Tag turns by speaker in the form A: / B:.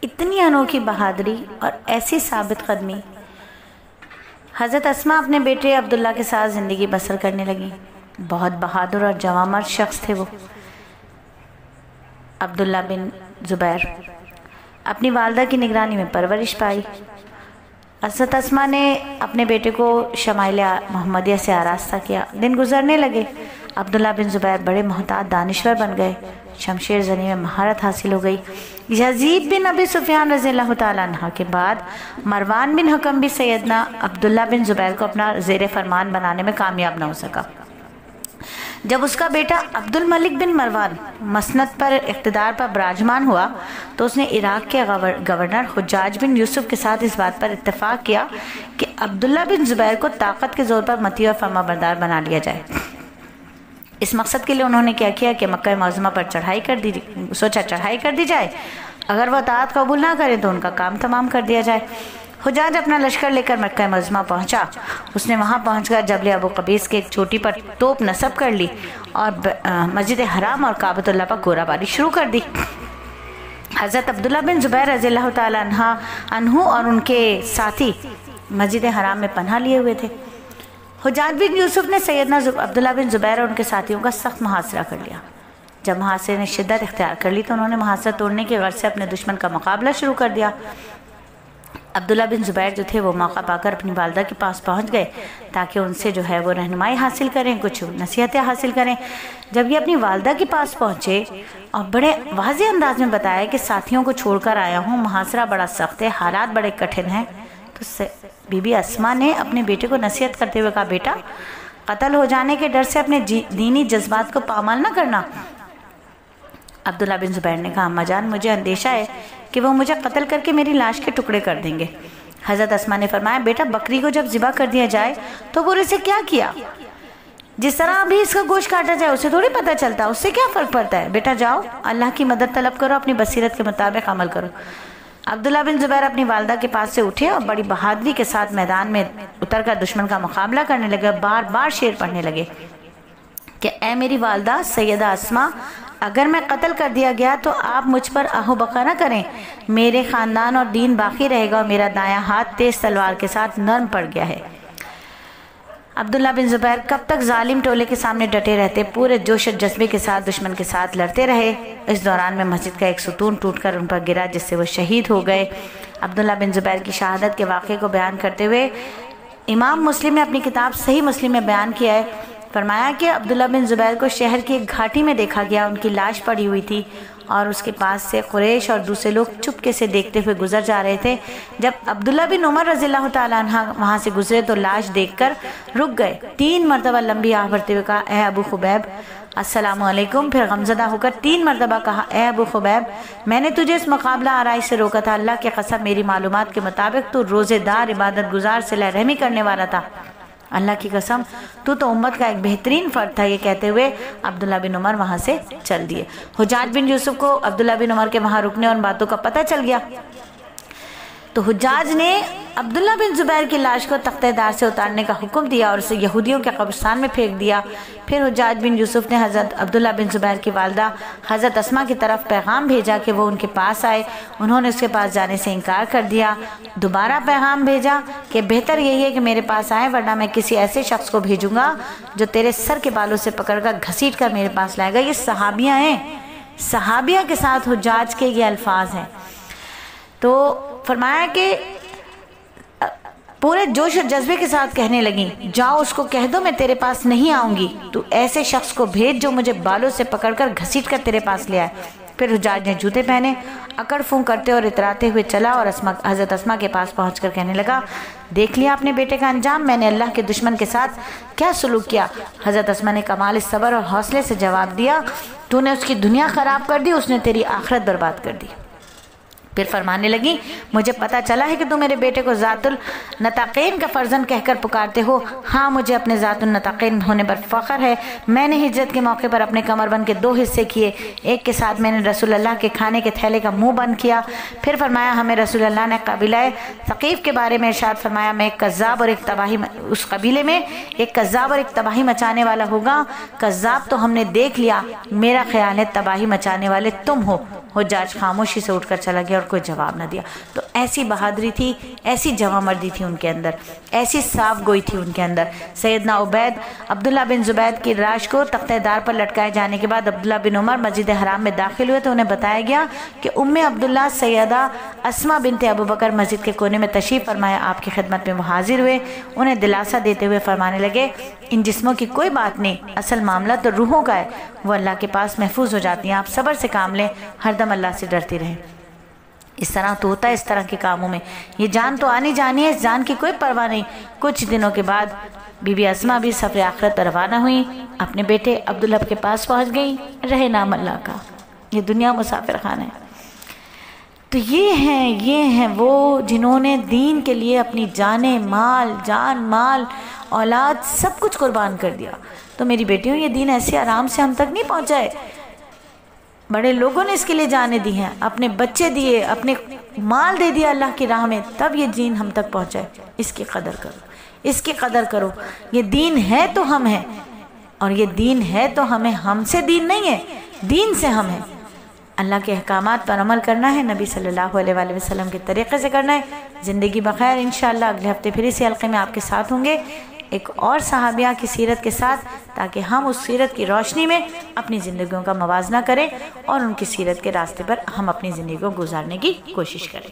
A: اتنی انوکھی بہادری اور ایسی ثابت قدمی۔ حضرت اسما اپنے بیٹے عبداللہ کے ساتھ زندگی بسر کرنے لگیں۔ بہت بہادر اور جوامر شخص تھے وہ۔ عبداللہ بن زبیر اپنی والدہ کی نگرانی میں پرورش پائی۔ حضرت اسما نے اپنے بیٹے کو شمائل محمدیہ سے آراستہ کیا۔ دن گزرنے لگے، عبداللہ بن زبیر بڑے محتاط دانشور بن گئے، شمشیر زنی میں مہارت حاصل ہو گئی۔ یزید بن ابی سفیان رضی اللہ تعالیٰ عنہ کے بعد مروان بن حکم بھی سیدنا عبداللہ بن زبیر کو اپنا زیر فرمان بنانے میں کامیاب نہ ہو سکا۔ جب اس کا بیٹا عبد الملک بن مروان مسند پر اقتدار پر براجمان ہوا تو اس نے عراق کے گورنر حجاج بن یوسف کے ساتھ اس بات پر اتفاق کیا کہ عبداللہ بن زبیر کو طاقت کے زور پر مطیع اور فرما بردار بنا لیا جائے۔ اس مقصد کے لیے انہوں نے کیا کیا کہ مکہ معظمہ پر چڑھائی کر دی جائے، اگر وہ اطاعت قبول نہ کرے تو ان کا کام تمام کر دیا جائے۔ حجاج اپنا لشکر لے کر مکہ معظمہ پہنچا۔ اس نے وہاں پہنچ کر جبل ابو قبیس کے ایک چوٹی پر توپ نصب کر لی اور مسجد حرام اور کعبۃ اللہ پر گورہ باری شروع کر دی۔ حضرت عبداللہ بن زبیر رضی اللہ تعالیٰ عنہ اور ان کے ساتھی مسجد حرام میں پناہ لیے ہوئے تھے۔ حجاج بن یوسف نے سیدنا عبداللہ بن زبیر اور ان کے ساتھیوں کا سخت محاصرہ کر لیا۔ جب محاصرے نے شدت اختیار کر لی تو انہوں نے محاصرہ توڑنے کے غرض سے اپنے دشمن کا مقابلہ شروع کر دیا۔ عبداللہ بن زبیر جو تھے وہ موقع پا کر اپنی والدہ کے پاس پہنچ گئے تاکہ ان سے جو ہے وہ رہنمائی حاصل کریں، کچھ نصیحتیں حاصل کریں۔ جب یہ اپنی والدہ کے پاس پہنچے اور بڑے واضح انداز میں بتایا کہ ساتھیوں کو چھوڑ کر آیا ہوں، محاصرہ بڑا سخت ہے، حالات بڑے کٹھن ہیں، تو بی بی اسما نے اپنے بیٹے کو نصیحت کرتے ہوئے کہا، بیٹا قتل ہو جانے کے ڈر سے اپنے دینی جذبات کو پامال نہ کرنا۔ عبداللہ بن زبیر نے کہا، اماں جان مجھے اندیشہ ہے کہ وہ مجھے قتل کر کے میری لاش کے ٹکڑے کر دیں گے۔ حضرت اسما نے فرمایا، بیٹا بکری کو جب ذبح کر دیا جائے تو برے سے کیا کیا، جس طرح ابھی اس کا گوشت کاٹا جائے اسے تھوڑی پتہ چلتا، اس سے کیا فرق پڑتا ہے، بیٹا جاؤ اللہ کی مدد طلب کرو، اپنی بصیرت کے مطابق عمل کرو۔ عبداللہ بن زبیر اپنی والدہ کے پاس سے اٹھے اور بڑی بہادری کے ساتھ میدان میں اتر کر دشمن کا مقابلہ کرنے لگے، بار بار شعر پڑھنے لگے کہ اے میری والدہ سیدہ اسما، اگر میں قتل کر دیا گیا تو آپ مجھ پر آہو بقا نہ کریں، میرے خاندان اور دین باقی رہے گا اور میرا دایاں ہاتھ تیز تلوار کے ساتھ نرم پڑ گیا ہے۔ عبداللہ بن زبیر کب تک ظالم ٹولے کے سامنے ڈٹے رہتے، پورے جوش و جذبے کے ساتھ دشمن کے ساتھ لڑتے رہے۔ اس دوران میں مسجد کا ایک ستون ٹوٹ کر ان پر گرا جس سے وہ شہید ہو گئے۔ عبداللہ بن زبیر کی شہادت کے واقعے کو بیان کرتے ہوئے امام مسلم نے اپنی کتاب صحیح مسلم میں بیان کیا ہے، فرمایا کہ عبداللہ بن زبیر کو شہر کی ایک گھاٹی میں دیکھا گیا، ان کی لاش پڑی ہوئی تھی اور اس کے پاس سے قریش اور دوسرے لوگ چپکے سے دیکھتے ہوئے گزر جا رہے تھے۔ جب عبداللہ بن عمر رضی اللہ تعالیٰ عنہ وہاں سے گزرے تو لاش دیکھ کر رک گئے، 3 مرتبہ لمبی آہ بھرتے ہوئے کہا، اے ابو خبیب السلام علیکم، پھر غمزدہ ہو کر 3 مرتبہ کہا، اے ابو خبیب میں نے تجھے اس مقابلہ آرائی سے روکا تھا، اللہ کی قسم میری معلومات کے مطابق تو روزے دار، عبادت گزار، صلہ رحمی کرنے والا تھا، اللہ کی قسم تو امت کا ایک بہترین فرد تھا۔ یہ کہتے ہوئے عبداللہ بن عمر وہاں سے چل دیے۔ حجاج بن یوسف کو عبداللہ بن عمر کے وہاں رکنے اور ان باتوں کا پتہ چل گیا تو حجاج نے عبداللہ بن زبیر کی لاش کو تختہ دار سے اتارنے کا حکم دیا اور اسے یہودیوں کے قبرستان میں پھینک دیا۔ پھر حجاج بن یوسف نے حضرت عبداللہ بن زبیر کی والدہ حضرت اسما کی طرف پیغام بھیجا کہ وہ ان کے پاس آئے، انہوں نے اس کے پاس جانے سے انکار کر دیا۔ دوبارہ پیغام بھیجا کہ بہتر یہی ہے کہ میرے پاس آئے ورنہ میں کسی ایسے شخص کو بھیجوں گا جو تیرے سر کے بالوں سے پکڑ کر گھسیٹ کر میرے پاس لائے گا۔ یہ صحابیاں ہیں، صحابیہ کے ساتھ حجاج کے یہ الفاظ ہیں۔ تو فرمایا کہ پورے جوش و جذبے کے ساتھ کہنے لگیں، جاؤ اس کو کہہ دو میں تیرے پاس نہیں آؤں گی، تو ایسے شخص کو بھیج جو مجھے بالوں سے پکڑ کر گھسیٹ کر تیرے پاس لے آئے۔ پھر حجاج نے جوتے پہنے، اکڑ فون کرتے اور اتراتے ہوئے چلا اور حضرت اسما کے پاس پہنچ کر کہنے لگا، دیکھ لیا اپنے بیٹے کا انجام، میں نے اللہ کے دشمن کے ساتھ کیا سلوک کیا۔ حضرت اسما نے کمال صبر اور حوصلے سے جواب دیا، تو نے اس کی دنیا خراب کر دی، اس نے تیری آخرت برباد کر دی۔ پھر فرمانے لگی، مجھے پتا چلا ہے کہ تم میرے بیٹے کو ذات النطاقین کا فرزند کہہ کر پکارتے ہو۔ ہاں مجھے اپنے ذات النطاقین ہونے پر فخر ہے۔ میں نے ہجرت کے موقع پر اپنے کمر بند کے 2 حصے کیے، ایک کے ساتھ میں نے رسول اللہ کے کھانے کے تھیلے کا منہ بند کیا۔ پھر فرمایا ہمیں رسول اللہ نے قبیلہ ثقیف کے بارے میں ارشاد فرمایا، میں ایک کذاب اور ایک تباہی، اس قبیلے میں ایک کذاب اور ایک تباہی مچانے والا ہوگا۔ کذاب تو ہم نے دیکھ لیا، میرا خیال ہے تباہی مچانے والے تم ہو۔ حجاج خاموشی سے اٹھ کر چلا گیا اور کوئی جواب نہ دیا۔ تو ایسی بہادری تھی، ایسی جواں مردی تھی ان کے اندر، ایسی صاف گوئی تھی ان کے اندر۔ سیدنا عبید عبداللہ بن زبید کی لاش کو تختہ دار پر لٹکائے جانے کے بعد عبداللہ بن عمر مسجد حرام میں داخل ہوئے تو انہیں بتایا گیا کہ ام عبداللہ سیدہ اسماء بنت ابوبکر مسجد کے کونے میں تشریف فرمایا، آپ کی خدمت میں وہ حاضر ہوئے، انہیں دلاسا دیتے ہوئے فرمانے لگے ان جسموں کی کوئی بات نہیں، اصل معاملہ تو روحوں کا ہے، وہ اللہ کے پاس محفوظ ہو جاتی ہیں، آپ صبر سے کام لیں، ہر دم اللہ سے ڈرتی رہیں۔ اس طرح تو ہوتا ہے اس طرح کے کاموں میں، یہ جان تو آنی جانی ہے، اس جان کی کوئی پرواہ نہیں۔ کچھ دنوں کے بعد بی بی اسماء بھی سفر آخرت پر روانہ ہوئی، اپنے بیٹے عبداللہ کے پاس پہنچ گئی، رہے نام اللہ کا، یہ دنیا مسافر خانہ ہے۔ تو یہ ہیں وہ جنہوں نے دین کے لیے اپنی جان مال اولاد سب کچھ قربان کر دیا۔ تو میری بیٹیوں، یہ دین ایسے آرام سے ہم تک نہیں پہنچا ہے، بڑے لوگوں نے اس کے لیے جانیں دی ہیں، اپنے بچے دیے، اپنے مال دے دیا اللہ کی راہ میں، تب یہ دین ہم تک پہنچا ہے۔ اس کی قدر کرو، اس کی قدر کرو۔ یہ دین ہے تو ہم ہیں، اور یہ دین ہے تو ہم سے دین نہیں ہے، دین سے ہم ہیں۔ اللہ کے احکامات پر عمل کرنا ہے، نبی صلی اللہ علیہ وآلہ وسلم کے طریقے سے کرنا ہے۔ زندگی بخیر، انشاءاللہ اگلے ہفتے پھر اسی حلقے میں آپ کے ساتھ ہوں گے ایک اور صحابیہ کی سیرت کے ساتھ، تاکہ ہم اس سیرت کی روشنی میں اپنی زندگیوں کا موازنہ کریں اور ان کی سیرت کے راستے پر ہم اپنی زندگی کو گزارنے کی کوشش کریں۔